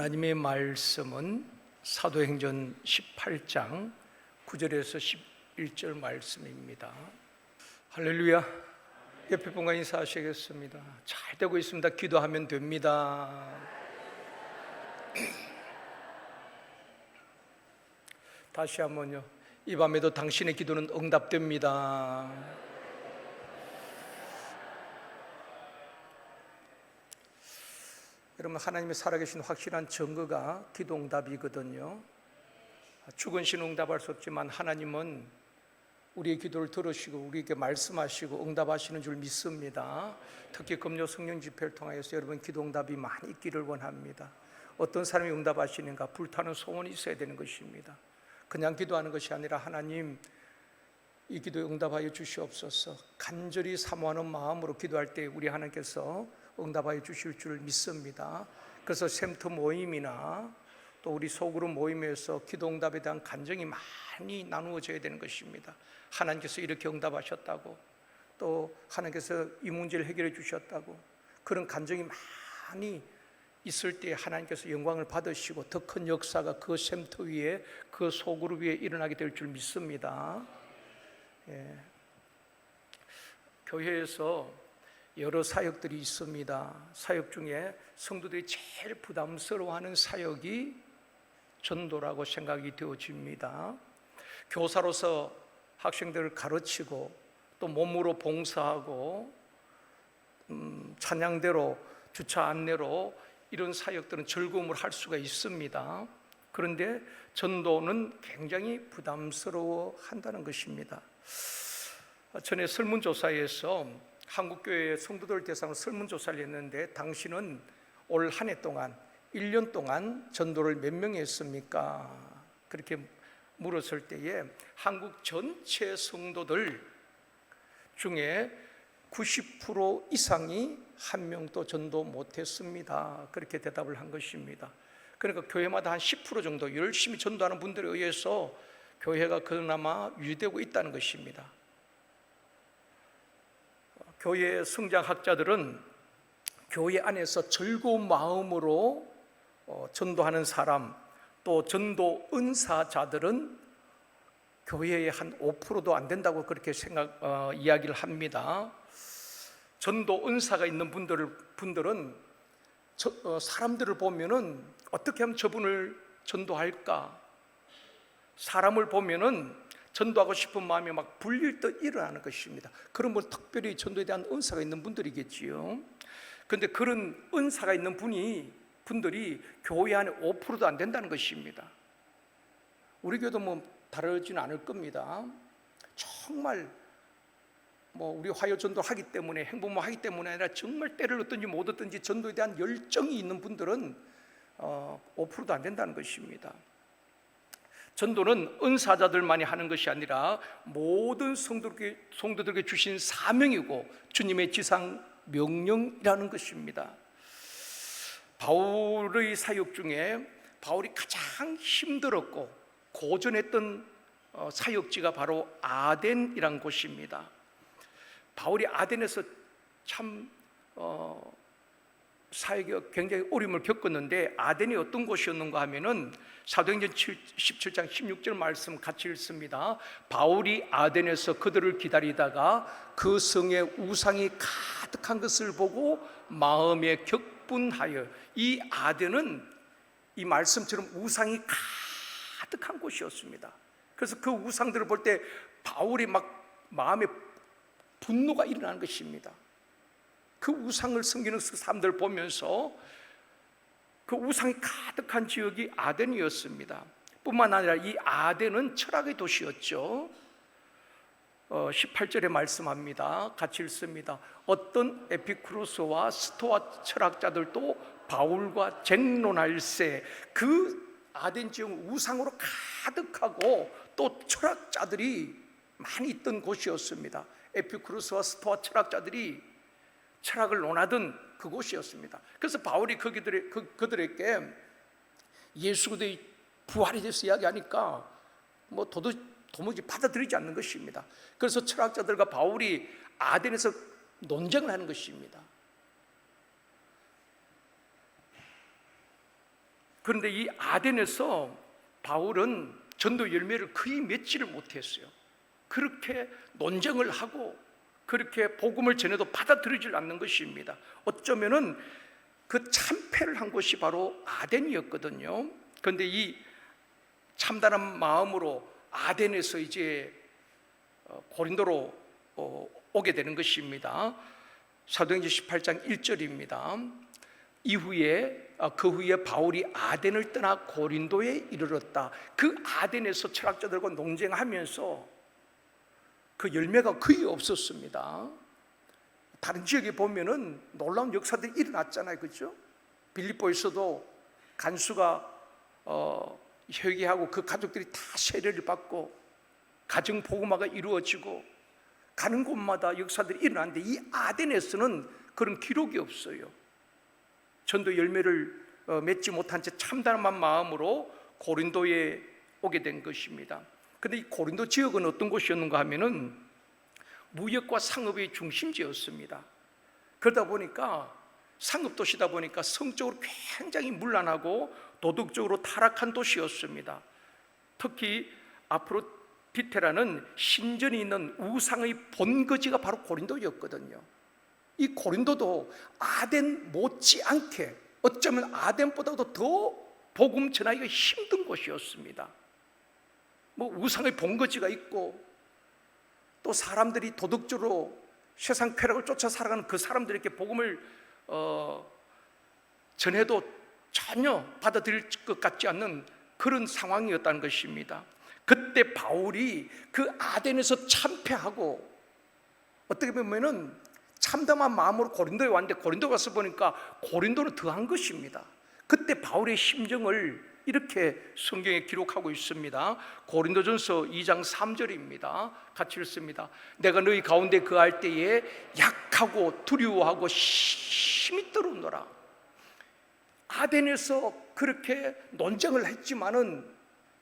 하나님의 말씀은 사도행전 18장 9절에서 11절 말씀입니다. 할렐루야. 옆에 분과 인사하시겠습니다. 잘 되고 있습니다. 기도하면 됩니다. 다시 한번요. 이 밤에도 당신의 기도는 응답됩니다. 여러분, 하나님의 살아계신 확실한 증거가 기도 응답이거든요. 죽은 신은 응답할 수 없지만 하나님은 우리의 기도를 들으시고 우리에게 말씀하시고 응답하시는 줄 믿습니다. 특히 금요 성령 집회를 통하여서 여러분 기도 응답이 많이 있기를 원합니다. 어떤 사람이 응답하시는가? 불타는 소원이 있어야 되는 것입니다. 그냥 기도하는 것이 아니라 하나님, 이 기도에 응답하여 주시옵소서. 간절히 사모하는 마음으로 기도할 때 우리 하나님께서 응답하여 주실 줄 믿습니다. 그래서 샘터 모임이나 또 우리 소그룹 모임에서 기도 응답에 대한 간증이 많이 나누어져야 되는 것입니다. 하나님께서 이렇게 응답하셨다고, 또 하나님께서 이 문제를 해결해 주셨다고, 그런 간증이 많이 있을 때 하나님께서 영광을 받으시고 더 큰 역사가 그 샘터 위에, 그 소그룹 위에 일어나게 될 줄 믿습니다. 교회에서 여러 사역들이 있습니다. 사역 중에 성도들이 제일 부담스러워하는 사역이 전도라고 생각이 되어집니다. 교사로서 학생들을 가르치고 또 몸으로 봉사하고 찬양대로 주차 안내로 이런 사역들은 즐거움을 할 수가 있습니다. 그런데 전도는 굉장히 부담스러워한다는 것입니다. 전에 설문조사에서 한국교회 성도들 대상으로 설문조사를 했는데, 당신은 올 한 해 동안 1년 동안 전도를 몇 명이 했습니까? 그렇게 물었을 때에 한국 전체 성도들 중에 90% 이상이 한 명도 전도 못했습니다. 그렇게 대답을 한 것입니다. 그러니까 교회마다 한 10% 정도 열심히 전도하는 분들에 의해서 교회가 그나마 유지되고 있다는 것입니다. 교회 성장학자들은 교회 안에서 즐거운 마음으로 전도하는 사람, 또 전도 은사자들은 교회의 한 5%도 안 된다고 그렇게 이야기를 합니다. 전도 은사가 있는 분들은 사람들을 보면은 어떻게 하면 저분을 전도할까? 사람을 보면은 전도하고 싶은 마음이 막 불릴 듯 일어나는 것입니다. 그런 뭐 특별히 전도에 대한 은사가 있는 분들이겠지요. 그런데 그런 은사가 있는 분들이 교회 안에 5%도 안 된다는 것입니다. 우리 교회도 뭐 다르지는 않을 겁니다. 정말 뭐 우리 화요 전도를 하기 때문에, 행복모 하기 때문에 아니라 정말 때를 얻든지 못 얻든지 전도에 대한 열정이 있는 분들은 5%도 안 된다는 것입니다. 전도는 은사자들만이 하는 것이 아니라 모든 성도들에게 주신 사명이고 주님의 지상 명령이라는 것입니다. 바울의 사역 중에 바울이 가장 힘들었고 고전했던 사역지가 바로 아덴이란 곳입니다. 바울이 아덴에서 참 사역이 굉장히 어려움을 겪었는데, 아덴이 어떤 곳이었는가 하면은 사도행전 17장 16절 말씀 같이 읽습니다. 바울이 아덴에서 그들을 기다리다가 그 성에 우상이 가득한 것을 보고 마음에 격분하여, 이 아덴은 이 말씀처럼 우상이 가득한 곳이었습니다. 그래서 그 우상들을 볼 때 바울이 막 마음에 분노가 일어나는 것입니다. 그 우상을 섬기는 사람들 보면서 그 우상이 가득한 지역이 아덴이었습니다. 뿐만 아니라 이 아덴은 철학의 도시였죠. 18절에 말씀합니다. 같이 읽습니다. 어떤 에피쿠로스와 스토아 철학자들도 바울과 쟁론할세, 그 아덴 지역은 우상으로 가득하고 또 철학자들이 많이 있던 곳이었습니다. 에피쿠로스와 스토아 철학자들이 철학을 논하던 그곳이었습니다. 그래서 바울이 그들에게 예수 그리스도의 부활에 대해서 이야기하니까 뭐 도무지 받아들이지 않는 것입니다. 그래서 철학자들과 바울이 아덴에서 논쟁을 하는 것입니다. 그런데 이 아덴에서 바울은 전도 열매를 거의 맺지를 못했어요. 그렇게 논쟁을 하고 그렇게 복음을 전해도 받아들이질 않는 것입니다. 어쩌면은 그 참패를 한 곳이 바로 아덴이었거든요. 그런데 이 참다란 마음으로 아덴에서 이제 고린도로 오게 되는 것입니다. 사도행전 18장 1절입니다. 그 후에 바울이 아덴을 떠나 고린도에 이르렀다. 그 아덴에서 철학자들과 논쟁하면서 그 열매가 거의 없었습니다. 다른 지역에 보면은 놀라운 역사들이 일어났잖아요, 그렇죠? 빌립보에서도 간수가 회개하고 그 가족들이 다 세례를 받고 가정 복음화가 이루어지고 가는 곳마다 역사들이 일어났는데 이 아덴에서는 그런 기록이 없어요. 전도 열매를 맺지 못한 채 참담한 마음으로 고린도에 오게 된 것입니다. 그런데 이 고린도 지역은 어떤 곳이었는가 하면은 무역과 상업의 중심지였습니다. 그러다 보니까 상업 도시다 보니까 성적으로 굉장히 문란하고 도덕적으로 타락한 도시였습니다. 특히 아프로디테라는 신전이 있는 우상의 본거지가 바로 고린도였거든요. 이 고린도도 아덴 못지않게 어쩌면 아덴보다도 더 복음 전하기가 힘든 곳이었습니다. 뭐 우상의 본거지가 있고 또 사람들이 도덕적으로 세상 쾌락을 쫓아 살아가는 그 사람들에게 복음을 전해도 전혀 받아들일 것 같지 않는 그런 상황이었다는 것입니다. 그때 바울이 그 아덴에서 참패하고 어떻게 보면은 참담한 마음으로 고린도에 왔는데 고린도 가서 보니까 고린도는 더한 것입니다. 그때 바울의 심정을 이렇게 성경에 기록하고 있습니다. 고린도전서 2장 3절입니다. 같이 읽습니다. 내가 너희 가운데 거할 때에 약하고 두려워하고 힘이 떨어오노라. 아덴에서 그렇게 논쟁을 했지만은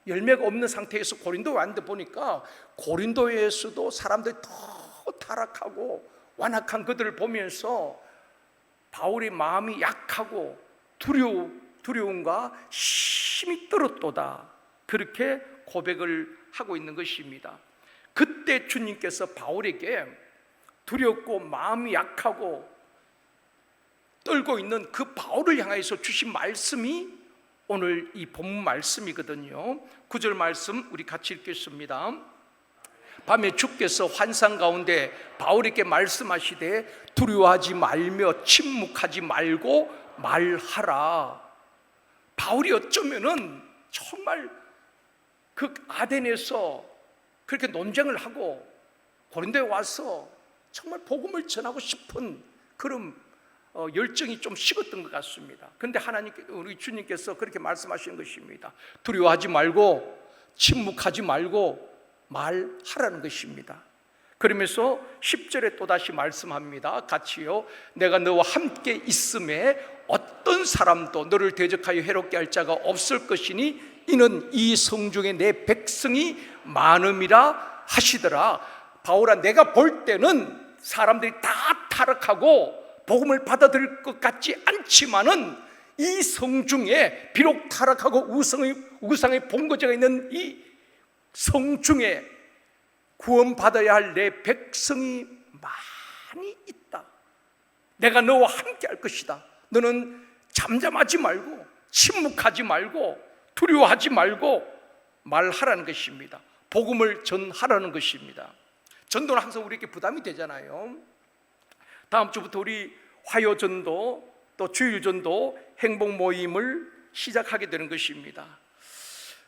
열매가 없는 상태에서 고린도에 왔는데 보니까 고린도에서도 사람들이 더 타락하고 완악한 그들을 보면서 바울의 마음이 약하고 두려움과 힘이 떨었도다. 그렇게 고백을 하고 있는 것입니다. 그때 주님께서 바울에게 두렵고 마음이 약하고 떨고 있는 그 바울을 향해서 주신 말씀이 오늘 이 본문 말씀이거든요. 9절 말씀 우리 같이 읽겠습니다. 밤에 주께서 환상 가운데 바울에게 말씀하시되 두려워하지 말며 침묵하지 말고 말하라. 바울이 어쩌면은 정말 그 아덴에서 그렇게 논쟁을 하고 고린도에 와서 정말 복음을 전하고 싶은 그런 열정이 좀 식었던 것 같습니다. 그런데 하나님께 우리 주님께서 그렇게 말씀하시는 것입니다. 두려워하지 말고 침묵하지 말고 말하라는 것입니다. 그러면서 10절에 또다시 말씀합니다. 같이요. 내가 너와 함께 있음에 어떤 사람도 너를 대적하여 해롭게 할 자가 없을 것이니 이는 이 성중에 내 백성이 많음이라 하시더라. 바울아, 내가 볼 때는 사람들이 다 타락하고 복음을 받아들일 것 같지 않지만은 이 성중에 비록 타락하고 우상의 본거지가 있는 이 성중에 구원받아야 할 내 백성이 많이 있다. 내가 너와 함께 할 것이다. 너는 잠잠하지 말고 침묵하지 말고 두려워하지 말고 말하라는 것입니다. 복음을 전하라는 것입니다. 전도는 항상 우리에게 부담이 되잖아요. 다음 주부터 우리 화요전도 또 주일전도 행복 모임을 시작하게 되는 것입니다.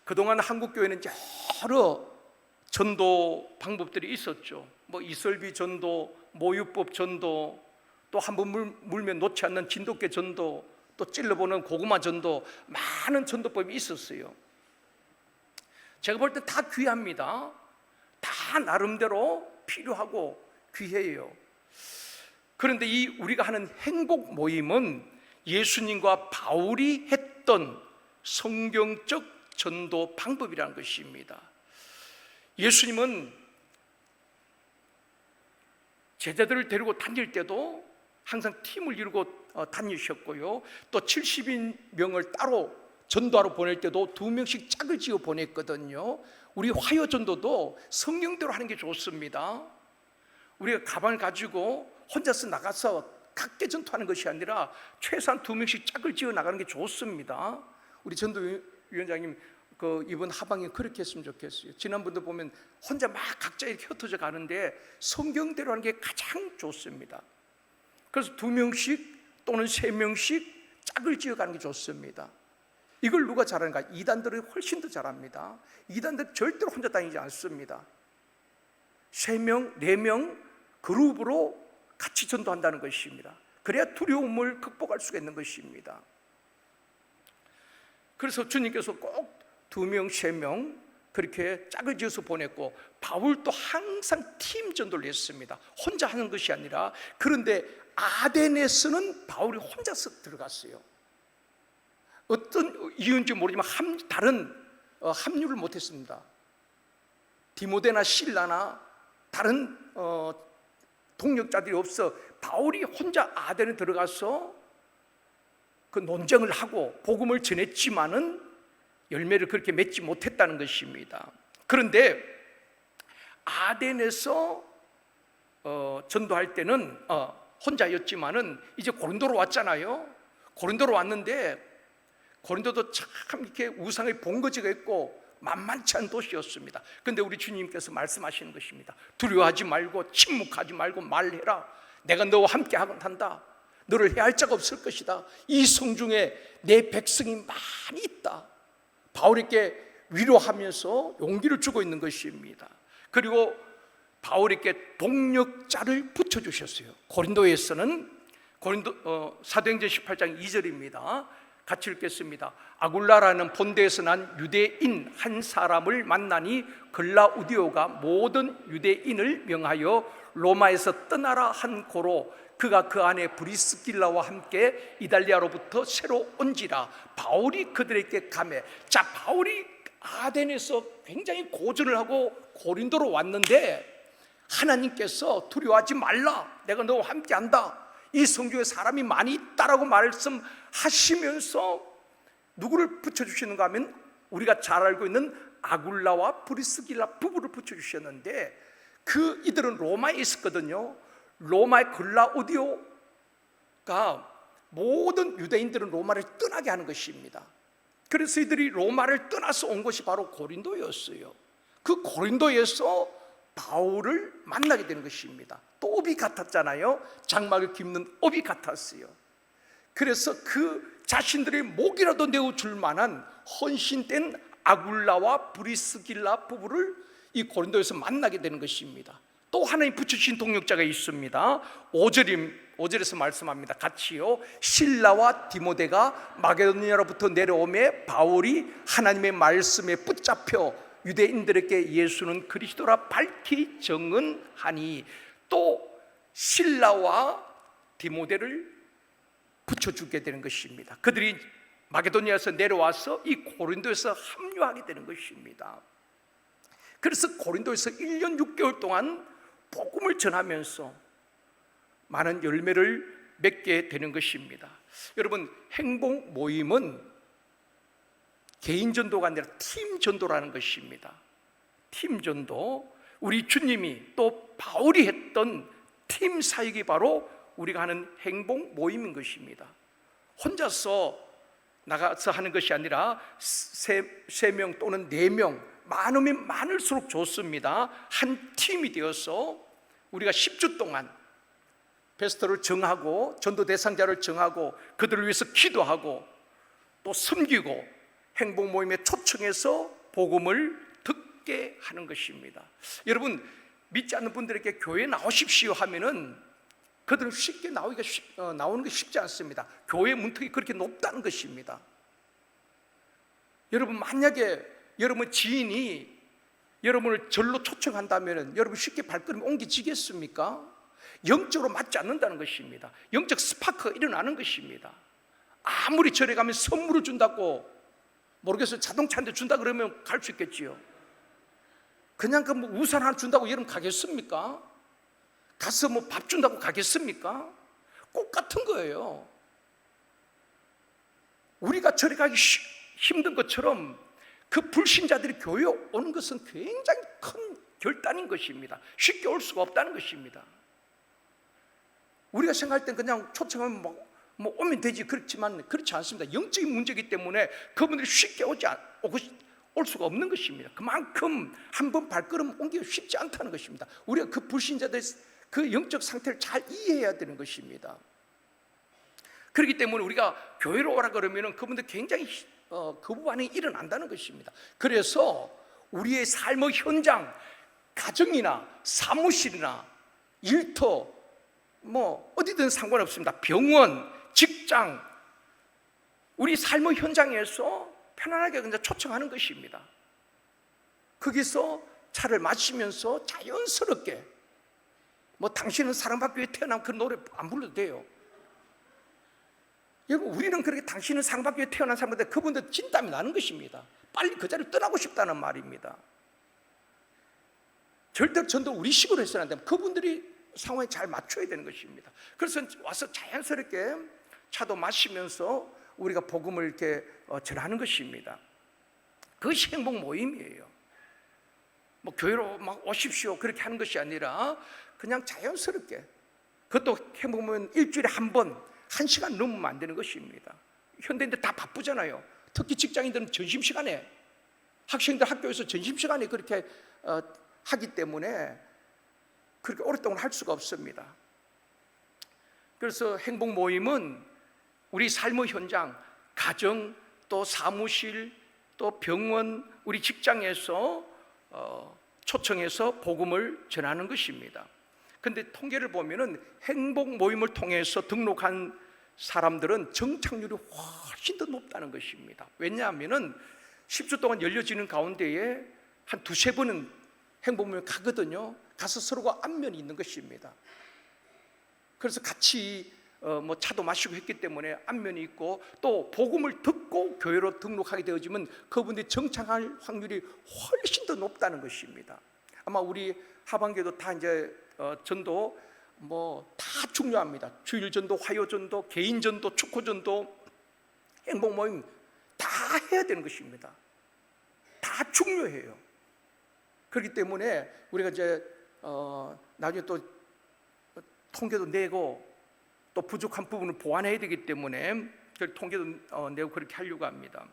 그동안 한국교회는 여러 전도 방법들이 있었죠. 뭐 이설비 전도, 모유법 전도, 또 한 번 물면 놓지 않는 진돗개 전도, 또 찔러보는 고구마 전도, 많은 전도법이 있었어요. 제가 볼 때 다 귀합니다. 다 나름대로 필요하고 귀해요. 그런데 이 우리가 하는 행복 모임은 예수님과 바울이 했던 성경적 전도 방법이라는 것입니다. 예수님은 제자들을 데리고 다닐 때도 항상 팀을 이루고 다니셨고요. 또 70인 명을 따로 전도하러 보낼 때도 2명씩 짝을 지어 보냈거든요. 우리 화요 전도도 성령대로 하는 게 좋습니다. 우리가 가방을 가지고 혼자서 나가서 각계 전투하는 것이 아니라 최소한 2명씩 짝을 지어 나가는 게 좋습니다. 우리 전도위원장님 이번 하방에 그렇게 했으면 좋겠어요. 지난번도 보면 혼자 막 각자 이렇게 흩어져 가는데 성경대로 하는 게 가장 좋습니다. 그래서 2명씩 또는 3명씩 짝을 지어 가는 게 좋습니다. 이걸 누가 잘하는가? 이단들이 훨씬 더 잘합니다. 이단들 절대로 혼자 다니지 않습니다. 3명, 4명 그룹으로 같이 전도한다는 것입니다. 그래야 두려움을 극복할 수가 있는 것입니다. 그래서 주님께서 꼭 2명, 3명 그렇게 짝을 지어서 보냈고, 바울도 항상 팀 전도를 했습니다. 혼자 하는 것이 아니라. 그런데 아덴에서는 바울이 혼자서 들어갔어요. 어떤 이유인지 모르지만 다른 합류를 못했습니다. 디모데나 실라나 다른 동력자들이 없어 바울이 혼자 아덴에 들어가서 그 논쟁을 하고 복음을 전했지만은 열매를 그렇게 맺지 못했다는 것입니다. 그런데 아덴에서 전도할 때는 혼자였지만은 이제 고린도로 왔잖아요. 고린도로 왔는데 고린도도 참 이렇게 우상의 본거지가 있고 만만치 않은 도시였습니다. 그런데 우리 주님께서 말씀하시는 것입니다. 두려워하지 말고 침묵하지 말고 말해라. 내가 너와 함께 한다. 너를 해할 자가 없을 것이다. 이 성중에 내 백성이 많이 있다. 바울에게 위로하면서 용기를 주고 있는 것입니다. 그리고 바울에게 동력자를 붙여주셨어요. 고린도에서는 사도행전 18장 2절입니다. 같이 읽겠습니다. 아굴라라는 본대에서 난 유대인 한 사람을 만나니 글라우디오가 모든 유대인을 명하여 로마에서 떠나라 한 고로 그가 그 안에 브리스길라와 함께 이달리아로부터 새로 온지라. 바울이 그들에게 가매. 자, 바울이 아덴에서 굉장히 고전을 하고 고린도로 왔는데 하나님께서 두려워하지 말라. 내가 너와 함께 한다. 이 성중에 사람이 많이 있다라고 말씀하시면서 누구를 붙여주시는가 하면 우리가 잘 알고 있는 아굴라와 브리스길라 부부를 붙여주셨는데 그 이들은 로마에 있었거든요. 로마의 글라우디오가 모든 유대인들은 로마를 떠나게 하는 것입니다. 그래서 이들이 로마를 떠나서 온 것이 바로 고린도였어요. 그 고린도에서 바울을 만나게 되는 것입니다. 또 업이 같았잖아요. 장막을 깁는 업이 같았어요. 그래서 그 자신들의 목이라도 내어줄 만한 헌신된 아굴라와 브리스길라 부부를 이 고린도에서 만나게 되는 것입니다. 또 하나님 붙여주신 동력자가 있습니다. 5절에서 말씀합니다. 같이요. 신라와 디모데가 마게도니아로부터 내려오매 바울이 하나님의 말씀에 붙잡혀 유대인들에게 예수는 그리스도라 밝히 증언하니. 또 신라와 디모데를 붙여주게 되는 것입니다. 그들이 마게도니아에서 내려와서 이 고린도에서 합류하게 되는 것입니다. 그래서 고린도에서 1년 6개월 동안 복음을 전하면서 많은 열매를 맺게 되는 것입니다. 여러분, 행복 모임은 개인 전도가 아니라 팀 전도라는 것입니다. 팀 전도, 우리 주님이 또 바울이 했던 팀 사역이 바로 우리가 하는 행복 모임인 것입니다. 혼자서 나가서 하는 것이 아니라 3명 또는 4명, 많으면 많을수록 좋습니다. 한 팀이 되어서 우리가 10주 동안 베스터를 정하고 전도 대상자를 정하고 그들을 위해서 기도하고 또 섬기고 행복 모임에 초청해서 복음을 듣게 하는 것입니다. 여러분, 믿지 않는 분들에게 교회 나오십시오 하면은 그들은 쉽게 나오는 게 쉽지 않습니다. 교회 문턱이 그렇게 높다는 것입니다. 여러분, 만약에 여러분 지인이 여러분을 절로 초청한다면 여러분 쉽게 발걸음 옮기지겠습니까? 영적으로 맞지 않는다는 것입니다. 영적 스파크가 일어나는 것입니다. 아무리 절에 가면 선물을 준다고 모르겠어요. 자동차 한 대 준다 그러면 갈 수 있겠지요. 그냥 뭐 우산 하나 준다고 여러분 가겠습니까? 가서 뭐 밥 준다고 가겠습니까? 똑같은 거예요. 우리가 절에 가기 힘든 것처럼 그 불신자들이 교회에 오는 것은 굉장히 큰 결단인 것입니다. 쉽게 올 수가 없다는 것입니다. 우리가 생각할 땐 그냥 초청하면 뭐 오면 되지, 그렇지만 그렇지 않습니다. 영적인 문제이기 때문에 그분들이 쉽게 올 수가 없는 것입니다. 그만큼 한번 발걸음 옮기기 쉽지 않다는 것입니다. 우리가 그 불신자들의 그 영적 상태를 잘 이해해야 되는 것입니다. 그렇기 때문에 우리가 교회로 오라 그러면 그분들 굉장히 그 반응이 일어난다는 것입니다. 그래서 우리의 삶의 현장, 가정이나 사무실이나 일터, 뭐 어디든 상관없습니다. 병원, 직장, 우리 삶의 현장에서 편안하게 그냥 초청하는 것입니다. 거기서 차를 마시면서 자연스럽게, 뭐 당신은 사랑받기 위해 태어난 그 노래 안 불러도 돼요. 여러분, 우리는 그렇게 당신은 사랑받기 위해 태어난 사람인데 그분들 진땀이 나는 것입니다. 빨리 그 자리를 떠나고 싶다는 말입니다. 절대로 전도 우리식으로 해서는 안 됩니다. 그분들이 상황에 잘 맞춰야 되는 것입니다. 그래서 와서 자연스럽게 차도 마시면서 우리가 복음을 이렇게 전하는 것입니다. 그것이 행복 모임이에요. 뭐 교회로 막 오십시오 그렇게 하는 것이 아니라 그냥 자연스럽게, 그것도 행복 모임 일주일에 한 번, 1시간 넘으면 안 되는 것입니다. 현대인들 다 바쁘잖아요. 특히 직장인들은 점심시간에, 학생들 학교에서 점심시간에 그렇게 하기 때문에 그렇게 오랫동안 할 수가 없습니다. 그래서 행복 모임은 우리 삶의 현장, 가정, 또 사무실, 또 병원, 우리 직장에서 초청해서 복음을 전하는 것입니다. 그런데 통계를 보면은 행복 모임을 통해서 등록한 사람들은 정착률이 훨씬 더 높다는 것입니다. 왜냐하면은 10주 동안 열려지는 가운데에 한 2-3번은 행복 모임 가거든요. 가서 서로가 안면이 있는 것입니다. 그래서 같이 뭐 차도 마시고 했기 때문에 안면이 있고, 또 복음을 듣고 교회로 등록하게 되어지면 그분들이 정착할 확률이 훨씬 더 높다는 것입니다. 아마 우리 하반기에도 다 이제 전도 뭐 다 중요합니다. 주일 전도, 화요 전도, 개인 전도, 축구 전도, 행복 모임 다 해야 되는 것입니다. 다 중요해요. 그렇기 때문에 우리가 이제 나중에 또 통계도 내고 또 부족한 부분을 보완해야 되기 때문에 통계도 내고 그렇게 하려고 합니다.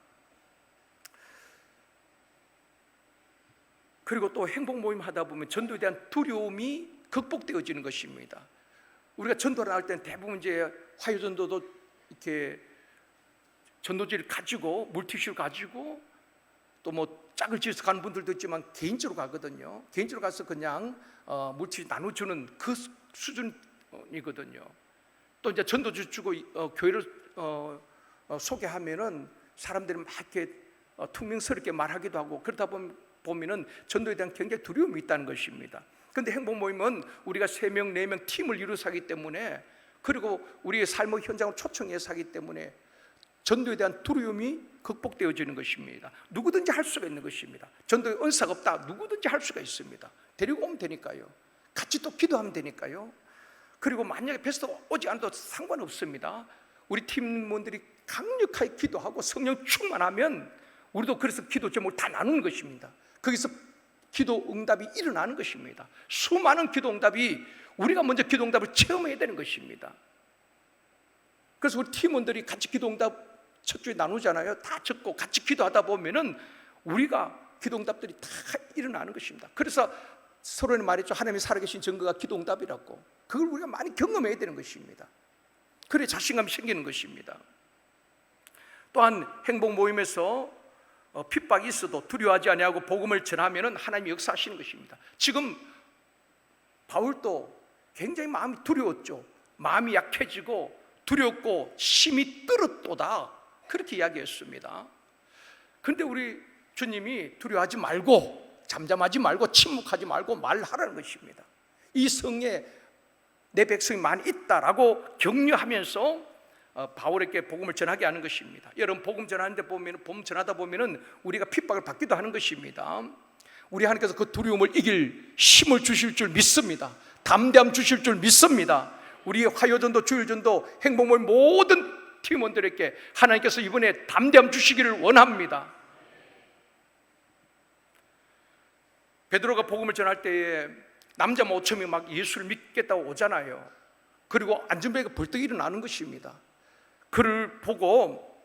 그리고 또 행복 모임 하다 보면 전도에 대한 두려움이 극복되어지는 것입니다. 우리가 전도를 나갈 때는 대부분 이제 화요 전도도 이렇게 전도지를 가지고 물티슈를 가지고 또 뭐 짝을 지어서 가는 분들도 있지만 개인적으로 가거든요. 개인적으로 가서 그냥 물티슈 나눠주는 그 수준이거든요. 또 이제 전도지 주고 교회를 소개하면은 사람들이 막 이렇게 퉁명스럽게 말하기도 하고, 그러다 보면은 전도에 대한 굉장히 두려움이 있다는 것입니다. 그런데 행복 모임은 우리가 3명, 4명 팀을 이루어서 하기 때문에, 그리고 우리의 삶의 현장을 초청해서 하기 때문에 전도에 대한 두려움이 극복되어지는 것입니다. 누구든지 할 수가 있는 것입니다. 전도에 은사가 없다, 누구든지 할 수가 있습니다. 데리고 오면 되니까요. 같이 또 기도하면 되니까요. 그리고 만약에 베스트가 오지 않아도 상관없습니다. 우리 팀원들이 강력하게 기도하고 성령 충만하면 우리도 그래서 기도 제목을 다 나누는 것입니다. 거기서 기도 응답이 일어나는 것입니다. 수많은 기도 응답이, 우리가 먼저 기도 응답을 체험해야 되는 것입니다. 그래서 우리 팀원들이 같이 기도 응답 첫 주에 나누잖아요. 다 적고 같이 기도하다 보면은 우리가 기도 응답들이 다 일어나는 것입니다. 그래서 서로는 말했죠. 하나님이 살아계신 증거가 기도 응답이라고. 그걸 우리가 많이 경험해야 되는 것입니다. 그래 자신감이 생기는 것입니다. 또한 행복 모임에서 핍박이 있어도 두려워하지 아니하고 복음을 전하면은 하나님이 역사하시는 것입니다. 지금 바울도 굉장히 마음이 두려웠죠. 마음이 약해지고 두렵고 심히 떨었도다, 그렇게 이야기했습니다. 그런데 우리 주님이 두려워하지 말고, 잠잠하지 말고, 침묵하지 말고 말하라는 것입니다. 이 성에 내 백성이 많이 있다라고 격려하면서 바울에게 복음을 전하게 하는 것입니다. 여러분, 복음 전하는데 복음 전하다 보면은 우리가 핍박을 받기도 하는 것입니다. 우리 하나님께서 그 두려움을 이길 힘을 주실 줄 믿습니다. 담대함 주실 줄 믿습니다. 우리의 화요전도, 주일전도, 행복모임 모든 팀원들에게 하나님께서 이번에 담대함 주시기를 원합니다. 베드로가 복음을 전할 때에 남자 5,000명이 막 예수를 믿겠다고 오잖아요. 그리고 안전벨가 벌떡 일어나는 것입니다. 그를 보고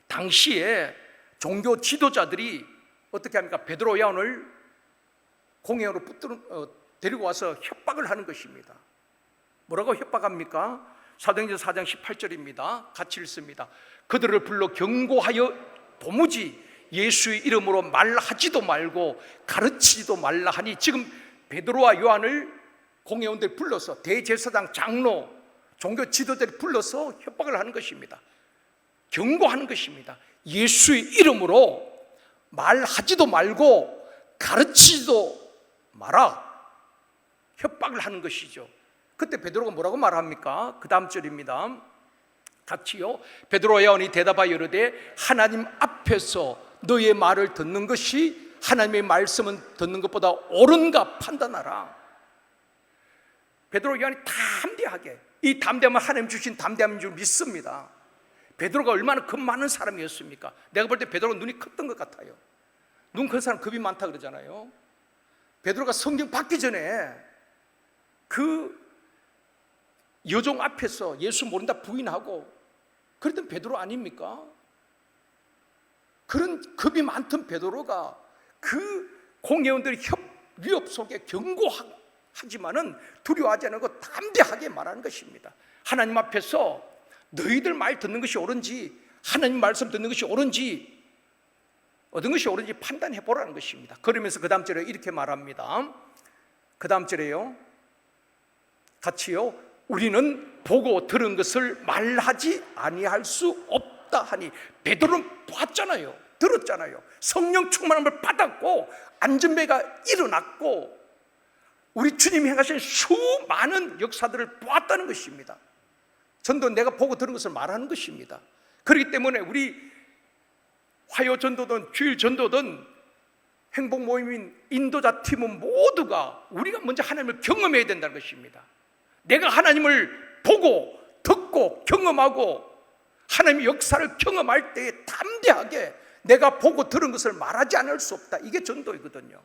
당시에 종교 지도자들이 어떻게 합니까? 베드로 요한을 공회로 데리고 와서 협박을 하는 것입니다. 뭐라고 협박합니까? 사도행전 4장 18절입니다. 같이 읽습니다. 그들을 불러 경고하여 도무지 예수의 이름으로 말하지도 말고 가르치지도 말라 하니, 지금 베드로와 요한을 공회원들 불러서 대제사장, 장로, 종교 지도자들이 불러서 협박을 하는 것입니다. 경고하는 것입니다. 예수의 이름으로 말하지도 말고 가르치지도 마라, 협박을 하는 것이죠. 그때 베드로가 뭐라고 말합니까? 그 다음 절입니다. 같이요. 베드로와 요한이 대답하여 이르되 하나님 앞에서 너의 말을 듣는 것이 하나님의 말씀은 듣는 것보다 옳은가 판단하라. 베드로와 요한이 담대하게, 이 담대함은 하나님 주신 담대함인 줄 믿습니다. 베드로가 얼마나 겁 많은 사람이었습니까? 내가 볼 때 베드로가 눈이 컸던 것 같아요. 눈 큰 사람 겁이 많다 그러잖아요. 베드로가 성경 받기 전에 그 여종 앞에서 예수 모른다 부인하고 그랬던 베드로 아닙니까? 그런 겁이 많던 베드로가 그 공회원들의 위협 속에 경고하지만은 두려워하지 않고 담대하게 말하는 것입니다. 하나님 앞에서 너희들 말 듣는 것이 옳은지, 하나님 말씀 듣는 것이 옳은지, 어떤 것이 옳은지 판단해 보라는 것입니다. 그러면서 그 다음 절에 이렇게 말합니다. 그 다음 절에요, 같이요. 우리는 보고 들은 것을 말하지 아니할 수 없다 하니, 베드로는 봤잖아요. 들었잖아요. 성령 충만함을 받았고 안전배가 일어났고 우리 주님이 행하신 수많은 역사들을 보았다는 것입니다. 전도 내가 보고 들은 것을 말하는 것입니다. 그렇기 때문에 우리 화요 전도든 주일 전도든 행복 모임인 인도자 팀은 모두가 우리가 먼저 하나님을 경험해야 된다는 것입니다. 내가 하나님을 보고 듣고 경험하고 하나님의 역사를 경험할 때에 담대하게 내가 보고 들은 것을 말하지 않을 수 없다. 이게 전도이거든요.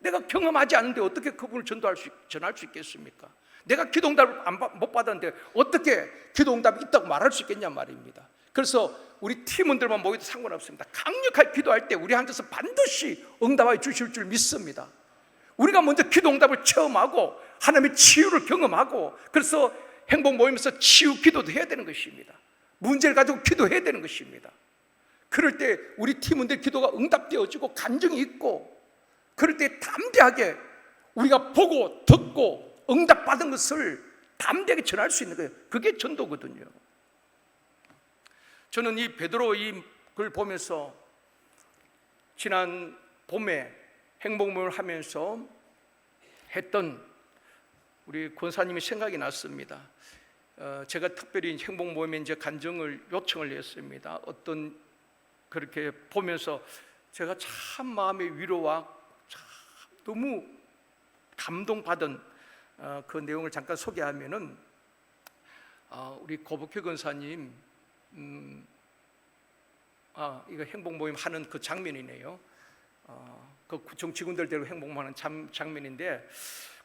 내가 경험하지 않는데 어떻게 그분을 전할 수 있겠습니까? 내가 기도응답을 못 받았는데 어떻게 기도응답이 있다고 말할 수 있겠냐 말입니다. 그래서 우리 팀원들만 모여도 상관없습니다. 강력하게 기도할 때 우리 하나님께서 반드시 응답하여 주실 줄 믿습니다. 우리가 먼저 기도응답을 체험하고 하나님의 치유를 경험하고, 그래서 행복 모임에서 치유 기도도 해야 되는 것입니다. 문제를 가지고 기도해야 되는 것입니다. 그럴 때 우리 팀원들 기도가 응답되어지고 간증이 있고, 그럴 때 담대하게 우리가 보고 듣고 응답받은 것을 담대하게 전할 수 있는 거예요. 그게 전도거든요. 저는 이 베드로 이글 보면서 지난 봄에 행복모임을 하면서 했던 우리 권사님이 생각이 났습니다. 제가 특별히 행복모임에 이제 간증을 요청을 했습니다. 어떤 그렇게 보면서 제가 참 마음의 위로와 참 너무 감동받은 그 내용을 잠깐 소개하면은, 우리 고복희 권사님 이거 행복모임 하는 그 장면이네요. 그 정치군들 데리고 행복모임 하는 장면인데,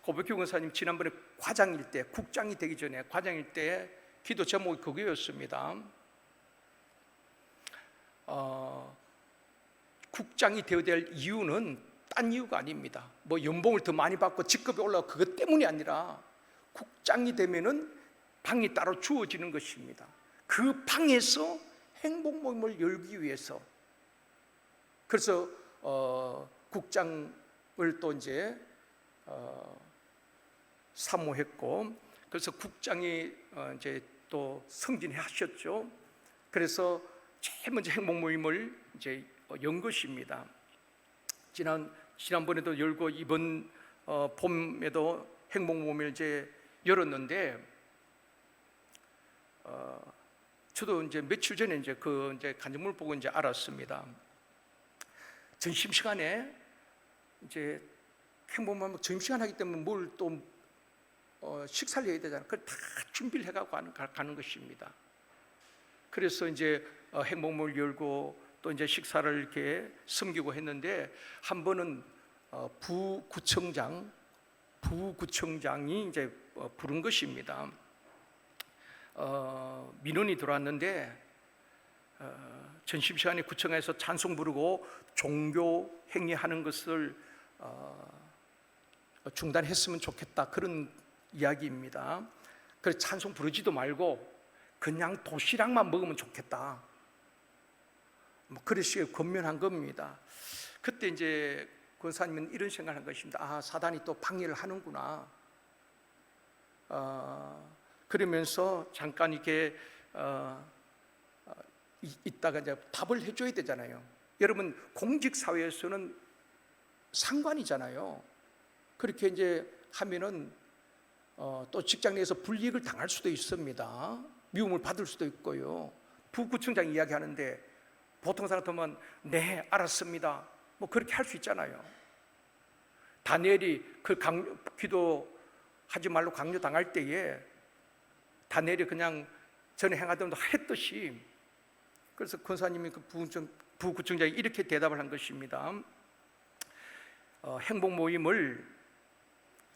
고백희 권사님 지난번에 과장일 때, 국장이 되기 전에 과장일 때 기도 제목이 그거였습니다. 국장이 되어야 될 이유는 딴 이유가 아닙니다. 뭐 연봉을 더 많이 받고 직급이 올라가고 그것 때문이 아니라, 국장이 되면은 방이 따로 주어지는 것입니다. 그 방에서 행복 모임을 열기 위해서. 그래서 국장을 또 이제 사모했고, 그래서 국장이 이제 또 승진해 하셨죠. 그래서 제일 먼저 행복 모임을 이제 연 것입니다. 지난번에도 열고 이번 봄에도 행복 모임을 이제 열었는데, 저도 이제 며칠 전에 이제 그 이제 간증문을 보고 이제 알았습니다. 점심 시간에 이제 행복모임 점심시간 하기 때문에 뭘 또 식사를 해야 되잖아요. 그걸 다 준비를 해가고 가는 것입니다. 그래서 이제 행복모임을 열고 또 이제 식사를 이렇게 섬기고 했는데, 한 번은 부구청장이 이제 부른 것입니다. 민원이 들어왔는데 점심시간에 구청에서 찬송 부르고 종교 행위하는 것을 중단했으면 좋겠다, 그런 이야기입니다. 그래서 찬송 부르지도 말고 그냥 도시락만 먹으면 좋겠다, 뭐 그러시게 권면한 겁니다. 그때 이제 권사님은 이런 생각을 한 것입니다. 사단이 또 방해를 하는구나. 그러면서 잠깐 이렇게 있다가 이제 답을 해줘야 되잖아요. 여러분, 공직사회에서는 상관이잖아요. 그렇게 이제 하면은 또 직장 내에서 불이익을 당할 수도 있습니다. 미움을 받을 수도 있고요. 부구청장 이야기하는데 보통 사람 같으면 네, 알았습니다, 뭐 그렇게 할 수 있잖아요. 다니엘이 그 기도하지 말로 강요당할 때에 다니엘이 그냥 전에 행하던 거 했듯이, 그래서 권사님이 그 부구청장이 이렇게 대답을 한 것입니다. 행복 모임을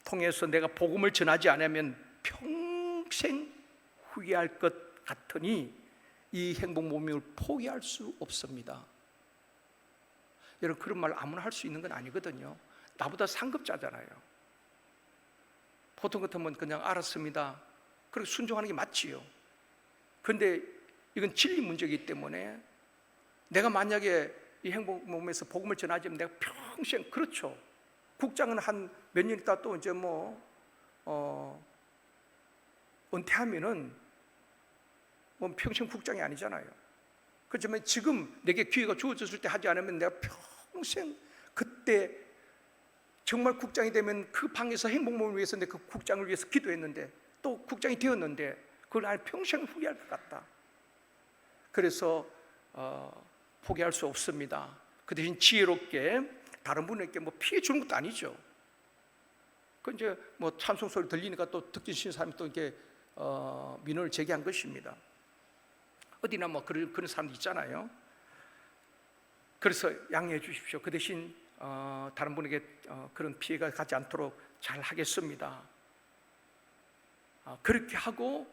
통해서 내가 복음을 전하지 않으면 평생 후회할 것 같으니 이 행복 모임을 포기할 수 없습니다. 여러분, 그런 말 아무나 할 수 있는 건 아니거든요. 나보다 상급자잖아요. 보통 같으면 그냥 알았습니다, 그렇게 순종하는 게 맞지요. 그런데 이건 진리 문제이기 때문에 내가 만약에 이 행복 모임에서 복음을 전하지 않으면 내가 평생, 그렇죠, 국장은 한 몇 년 있다 또 이제 은퇴하면은 평생 국장이 아니잖아요. 그렇지만 지금 내게 기회가 주어졌을 때 하지 않으면 내가 평생, 그때 정말 국장이 되면 그 방에서 행복 모임을 위해서 내가 그 국장을 위해서 기도했는데 또 국장이 되었는데 그걸 난 평생 후회할 것 같다. 그래서 포기할 수 없습니다. 그 대신 지혜롭게 다른 분에게 피해 주는 것도 아니죠. 그 이제 찬송 소리 들리니까 또 듣기 사람이 또 이렇게 민원을 제기한 것입니다. 어디나 그런 사람도 있잖아요. 그래서 양해해 주십시오. 그 대신 다른 분에게 그런 피해가 가지 않도록 잘 하겠습니다. 그렇게 하고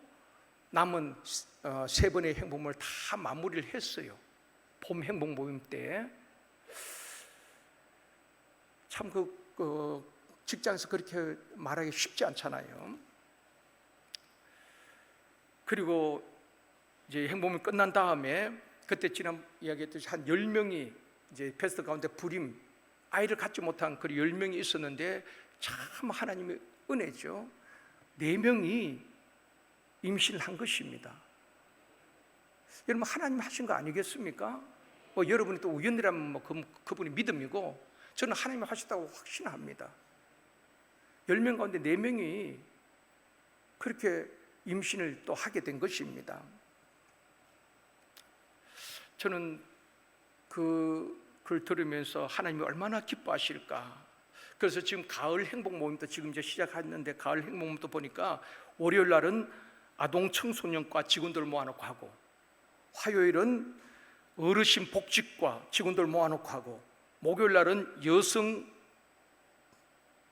남은 3번의 행복모임을 다 마무리를 했어요. 봄 행복 모임 때. 참 직장에서 그렇게 말하기 쉽지 않잖아요. 그리고 이제 행복모임 끝난 다음에 그때 지난 이야기했듯이 한 10명이 이제 패스트 가운데 불임, 아이를 갖지 못한 그 10명이 있었는데 참 하나님의 은혜죠. 4명이 임신을 한 것입니다. 여러분, 하나님 하신 거 아니겠습니까? 여러분이 또 우연이라면 그분이 믿음이고, 저는 하나님이 하셨다고 확신합니다. 10명 가운데 4명이 그렇게 임신을 또 하게 된 것입니다. 저는 그걸 들으면서 하나님이 얼마나 기뻐하실까. 그래서 지금 가을 행복 모임도 지금 이제 시작했는데, 가을 행복 모임도 보니까 월요일 날은 아동 청소년과 직원들 모아놓고 하고, 화요일은 어르신 복지과 직원들 모아놓고 하고, 목요일 날은 여성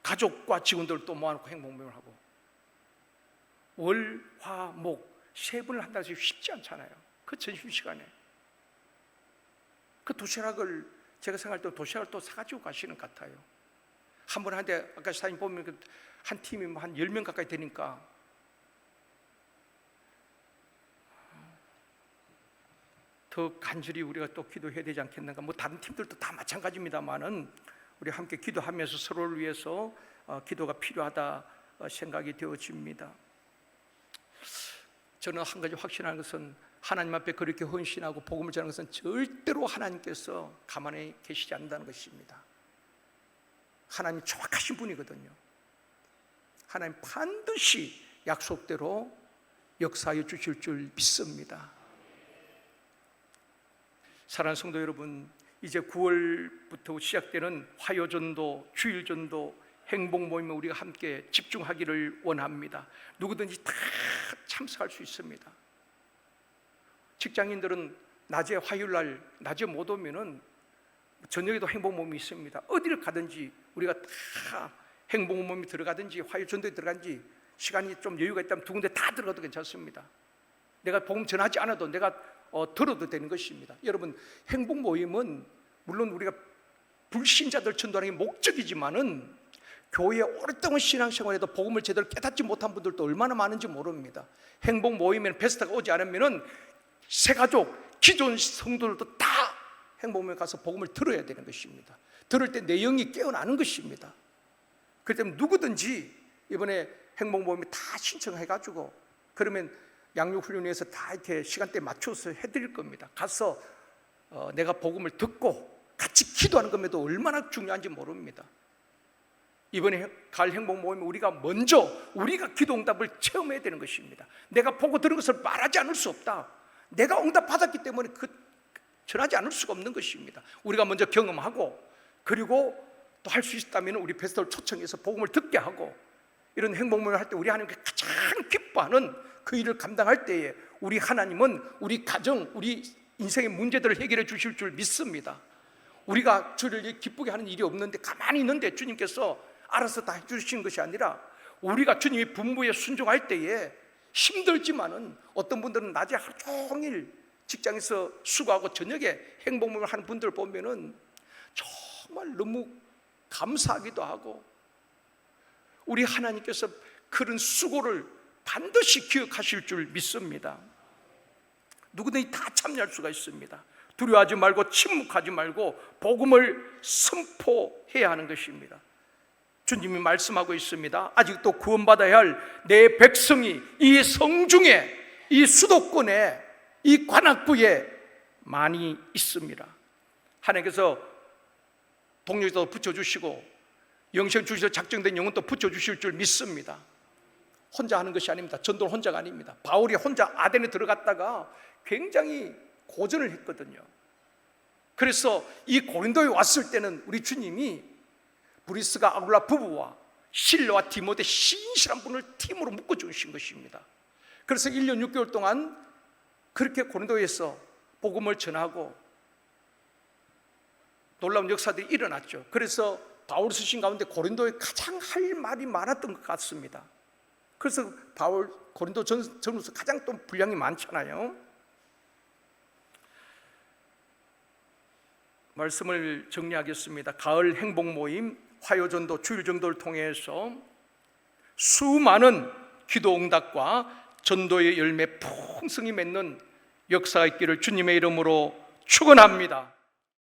가족과 직원들 또 모아놓고 행복 모임을 하고, 월, 화, 목 3번을 한다고 해서 쉽지 않잖아요. 그 점심시간에 그 도시락을, 제가 생각할 때 도시락을 또 사가지고 가시는 것 같아요. 한 번 한데 아까 사진 보면 한 팀이 한 10명 가까이 되니까 더 간절히 우리가 또 기도해야 되지 않겠는가. 다른 팀들도 다 마찬가지입니다만은 우리 함께 기도하면서 서로를 위해서 기도가 필요하다 생각이 되어집니다. 저는 한 가지 확신하는 것은, 하나님 앞에 그렇게 헌신하고 복음을 전하는 것은 절대로 하나님께서 가만히 계시지 않는다는 것입니다. 하나님 정확하신 분이거든요. 하나님 반드시 약속대로 역사해 주실 줄 믿습니다. 사랑하는 성도 여러분, 이제 9월부터 시작되는 화요전도, 주일전도, 행복 모임에 우리가 함께 집중하기를 원합니다. 누구든지 다 참석할 수 있습니다. 직장인들은 낮에 화요일날 낮에 못 오면은 저녁에도 행복 모임이 있습니다. 어디를 가든지 우리가 다 행복 모임이 들어가든지 화요일 전도에 들어간지 시간이 좀 여유가 있다면 두 군데 다 들어가도 괜찮습니다. 내가 복음 전하지 않아도 내가 들어도 되는 것입니다. 여러분, 행복 모임은 물론 우리가 불신자들 전도하는 게 목적이지만은 교회에 오랫동안 신앙생활에도 복음을 제대로 깨닫지 못한 분들도 얼마나 많은지 모릅니다. 행복 모임에는 베스트가 오지 않으면은 새 가족, 기존 성도들도 다 행복 모임에 가서 복음을 들어야 되는 것입니다. 들을 때 내 영이 깨어나는 것입니다. 그렇기 때문에 누구든지 이번에 행복 모임에 다 신청해가지고 그러면 양육훈련위에서 다 이렇게 시간대에 맞춰서 해드릴 겁니다. 가서 내가 복음을 듣고 같이 기도하는 것에도 얼마나 중요한지 모릅니다. 이번에 갈 행복 모임에 우리가 먼저 우리가 기도 응답을 체험해야 되는 것입니다. 내가 보고 들은 것을 말하지 않을 수 없다. 내가 응답 받았기 때문에 전하지 않을 수가 없는 것입니다. 우리가 먼저 경험하고 그리고 또 할 수 있다면 우리 베스트를 초청해서 복음을 듣게 하고 이런 행복 모임을 할 때 우리 하나님께 가장 기뻐하는 그 일을 감당할 때에 우리 하나님은 우리 가정, 우리 인생의 문제들을 해결해 주실 줄 믿습니다. 우리가 주를 기쁘게 하는 일이 없는데 가만히 있는데 주님께서 알아서 다 해주시는 것이 아니라 우리가 주님의 분부에 순종할 때에 힘들지만은 어떤 분들은 낮에 하루 종일 직장에서 수고하고 저녁에 행복모임을 하는 분들을 보면은 정말 너무 감사하기도 하고 우리 하나님께서 그런 수고를 반드시 기억하실 줄 믿습니다. 누구든지 다 참여할 수가 있습니다. 두려워하지 말고 침묵하지 말고 복음을 선포해야 하는 것입니다. 주님이 말씀하고 있습니다. 아직도 구원받아야 할 내 백성이 이 성중에, 이 수도권에, 이 관악구에 많이 있습니다. 하나님께서 동력도 붙여주시고 영생 주셔서 작정된 영혼도 붙여주실 줄 믿습니다. 혼자 하는 것이 아닙니다. 전도는 혼자가 아닙니다. 바울이 혼자 아덴에 들어갔다가 굉장히 고전을 했거든요. 그래서 이 고린도에 왔을 때는 우리 주님이 브리스가 아굴라 부부와 실로와 디모데 신실한 분을 팀으로 묶어주신 것입니다. 그래서 1년 6개월 동안 그렇게 고린도에서 복음을 전하고 놀라운 역사들이 일어났죠. 그래서 바울 서신 가운데 고린도에 가장 할 말이 많았던 것 같습니다. 그래서 바울 고린도 전후서 가장 또 분량이 많잖아요. 말씀을 정리하겠습니다. 가을 행복 모임, 화요전도, 주일전도를 통해서 수많은 기도 응답과 전도의 열매 풍성히 맺는 역사가 있기를 주님의 이름으로 축원합니다.